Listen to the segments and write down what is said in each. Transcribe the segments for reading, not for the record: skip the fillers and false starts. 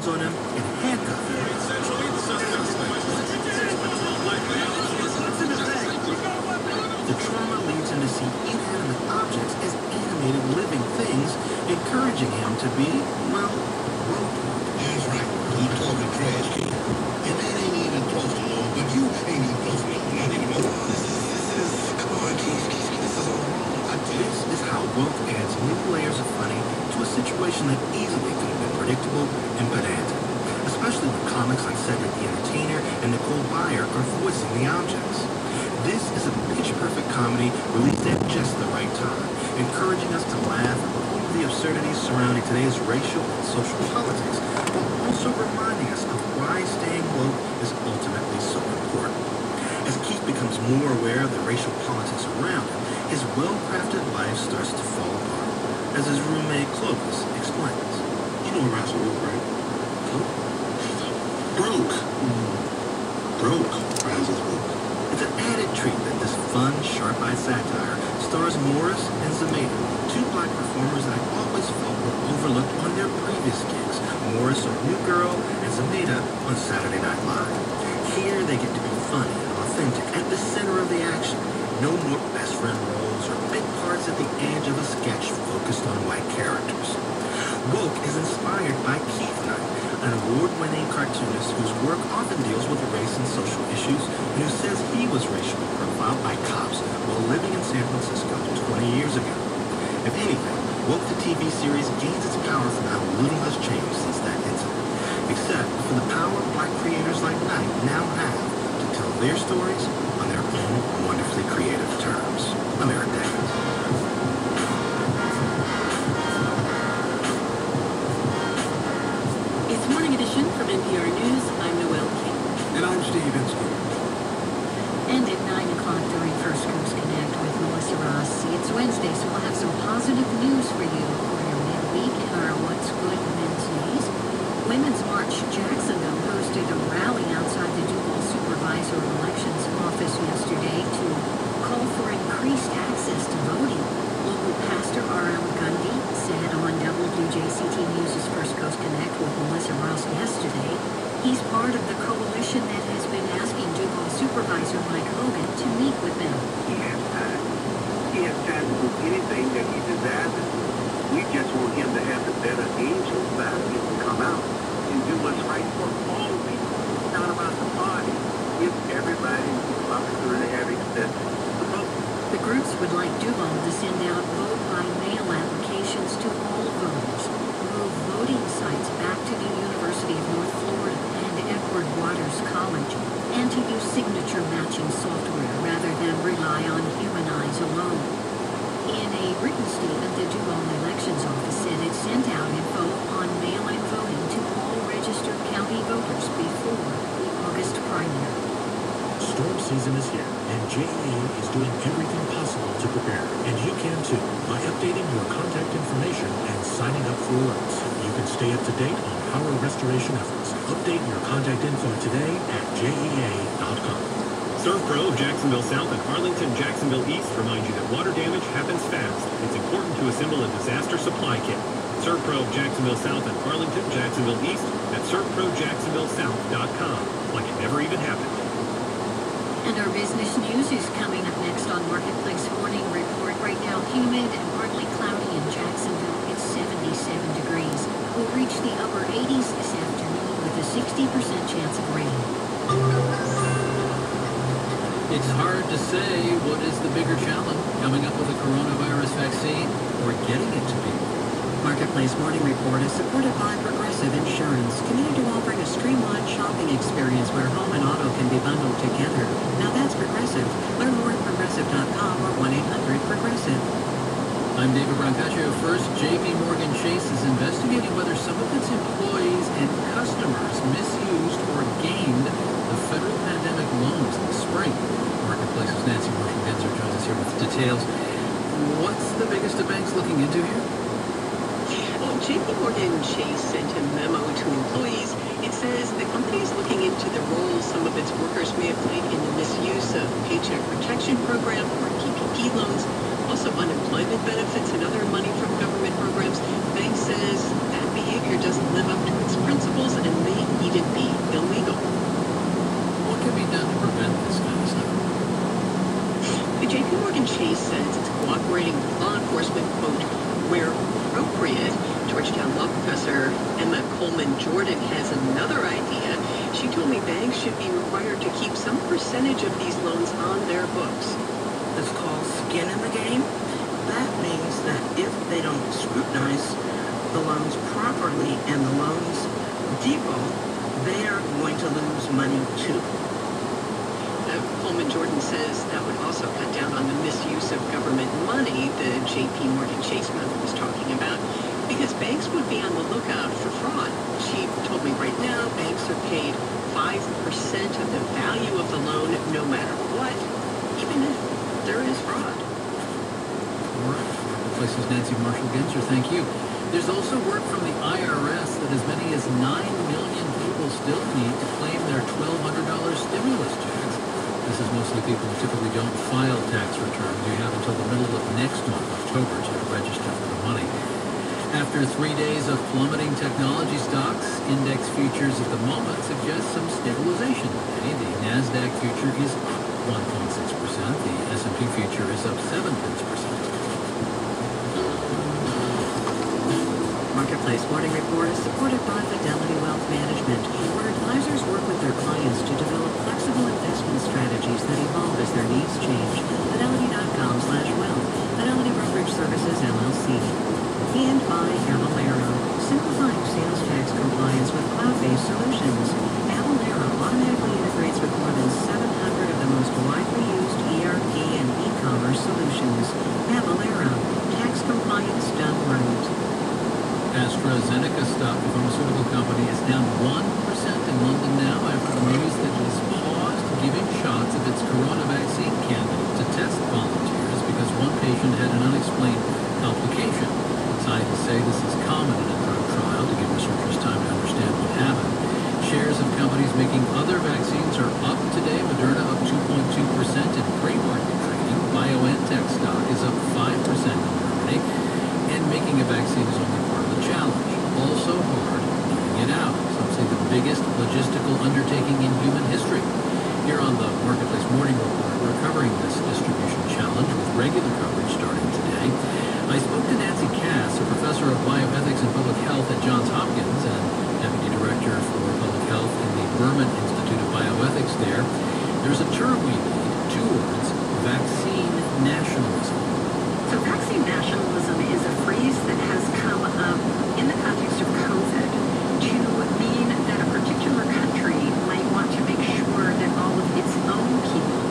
hands on him and handcuff him. The trauma leads him to see inanimate objects as animated living things, encouraging him to be, well, woke. That's right. Keep talking trash, kid. And that ain't even close to low, but you ain't even close to low. Not even low. Come on, Keith. This is all wrong. This is how woke adds new layers of funny to a situation that easily could have been predictable and pedantic, especially when comics like Cedric the Entertainer and Nicole Byer are voicing the objects. This is a pitch-perfect comedy released at just the right time, encouraging us to laugh at all of the absurdities surrounding today's racial and social politics, while also reminding us of why staying woke is ultimately so important. As Keith becomes more aware of the racial politics around him, his well-crafted life starts to fall apart, as his roommate Clovis explains. You know Russell Woke, right? Broke. Broke. Rises woke. It's an added treat that this fun, sharp-eyed satire stars Morris and Zameda, two black performers that I always felt were overlooked on their previous gigs. Morris on New Girl and Zameda on Saturday Night Live. Here they get to be funny and authentic at the center of the action. No more best friend roles or big parts at the edge of a sketch focused on white characters. Woke is inspired by Keith Knight, an award-winning cartoonist whose work often deals with race and social issues, and who says he was racially profiled by cops while living in San Francisco 20 years ago. If anything, Woke the TV series gains its power from how little has changed since that incident, except for the power black creators like Knight now have to tell their stories on their own wonderfully creative terms. I'm Eric Davis. It's Morning Edition from NPR News. I'm Noel King. And I'm Steve Inskeep. And at 9 o'clock during First Coast Connect with Melissa Ross. It's Wednesday, so we'll have some positive news for you for your midweek in our What's Good Men's News. Women's March Jacksonville hosted a rally outside the Duval Supervisor of Elections office yesterday to call for increased access to voting. Local pastor R.L. Gundy said on WJCT News' First Coast Connect with Melissa Ross yesterday, he's part of the coalition that has been asking Duval Supervisor Mike Hogan to meet with them. He has time. He has time to do anything that he desires. We just want him to have the better angel side of him to come out and do what's right for all people. It's not about the party. Give everybody the opportunity to have access to vote. The groups would like Duval to send out vote-by-mail applications to all voters, move voting sites back to the University of North Florida and Edward Waters College, and to use signature matching software rather than rely on human eyes alone. In a written statement, the Duval Elections Office said it sent out info on mail-in voting to all registered county voters before the August primary. Storm season is here, and JEA is doing everything possible to prepare. And you can too, by updating your contact information and signing up for alerts. You can stay up to date on our restoration efforts. Update your contact info today at JEA.com. ServPro of Jacksonville South and Arlington-Jacksonville East remind you that water damage happens fast. It's important to assemble a disaster supply kit. ServPro of Jacksonville South and Arlington-Jacksonville East at ServProJacksonvilleSouth.com. Like it never even happened. And our business news is coming up next on Marketplace Morning Report. Right now, humid and partly cloudy in Jacksonville. It's 77 degrees. We'll reach the upper 80s this afternoon with a 60% chance of rain. It's hard to say what is the bigger challenge, coming up with a coronavirus vaccine or getting it to people. Marketplace Morning Report is supported by Progressive Insurance, committed to offering a streamlined shopping experience where home and auto can be bundled together. Now that's Progressive. Learn more at Progressive.com or 1-800-PROGRESSIVE. I'm David Brancaccio. First, J.P. Morgan Chase is investigating whether some of its employees and customers misused or gamed the federal pandemic loans in the spring. Marketplace's Nancy Marshall-Genzer joins us here with details. What's the biggest the bank's looking into here? Well, JP Morgan Chase sent a memo to employees. It says the company is looking into the role some of its workers may have played in the misuse of Paycheck Protection Program or PPP loans, also unemployment benefits and other money from government programs. The bank says that behavior doesn't live up to its Pullman Jordan has another idea. She told me banks should be required to keep some percentage of these loans on their books. It's called skin in the game. That means that if they don't scrutinize the loans properly and the loans default, they are going to lose money too. Pullman Jordan says that would also cut down on the misuse of government money the J.P. Morgan Chase member was talking about, because banks would be on the lookout for fraud. She told me right now banks are paid 5% of the value of the loan no matter what, even if there is fraud. All right. Marketplace's Nancy Marshall-Genzer, thank you. There's also word from the IRS that as many as 9 million people still need to claim their $1,200 stimulus checks. This is mostly people who typically don't file tax returns. You have until the middle of next month, October, to register for the money. After 3 days of plummeting technology stocks, index futures at the moment suggest some stabilization today. The NASDAQ future is up 1.6%. The S&P future is up 0.7%. Marketplace Morning Report is supported by Fidelity Wealth Management, where advisors work with their clients to develop flexible investment strategies that evolve as their needs change. Fidelity.com/wealth. Fidelity Brokerage Services, LLC. And by Avalara, simplifying sales tax compliance with cloud-based solutions. Avalara automatically integrates with more than 700 of the most widely used ERP and e-commerce solutions. Avalara, tax compliance done right. AstraZeneca stock, the pharmaceutical company, is down 1% in London now after the news that it has paused giving shots of its corona vaccine candidate to test volunteers because one patient had an unexplained complication. Scientists say this is common in a drug trial to give researchers time to understand what happened. Shares of companies making other vaccines are up today. Moderna up 2.2% in pre-market trading. BioNTech stock is up 5% in Germany. And making a vaccine is only part of the challenge. Also hard getting it out. Some say the biggest logistical undertaking in human history. Here on the Marketplace Morning Report, we're covering this distribution challenge with regular coverage starting today. I spoke to Nancy Cass, a professor of bioethics and public health at Johns Hopkins and deputy director for public health in the Berman Institute of Bioethics there. There's a term we need, 2 words, vaccine nationalism. So vaccine nationalism is a phrase that has come up in the context of COVID to mean that a particular country might want to make sure that all of its own people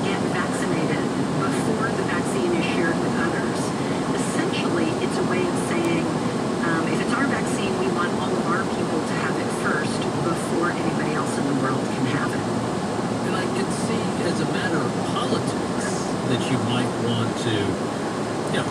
get vaccinated before the vaccine is shared with others. Essentially, it's a way of saying, if it's our vaccine, we want all of our people to have it first before anybody else in the world can have it. And I can see, as a matter of politics, that you might want to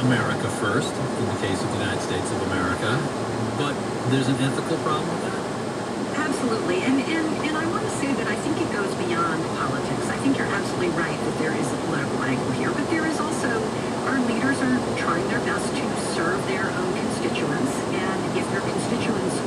America first, in the case of the United States of America, but there's an ethical problem with that? Absolutely, and I want to say that I think it goes beyond politics. I think you're absolutely right that there is a political angle here, but there is also, our leaders are trying their best to serve their own constituents, and if their constituents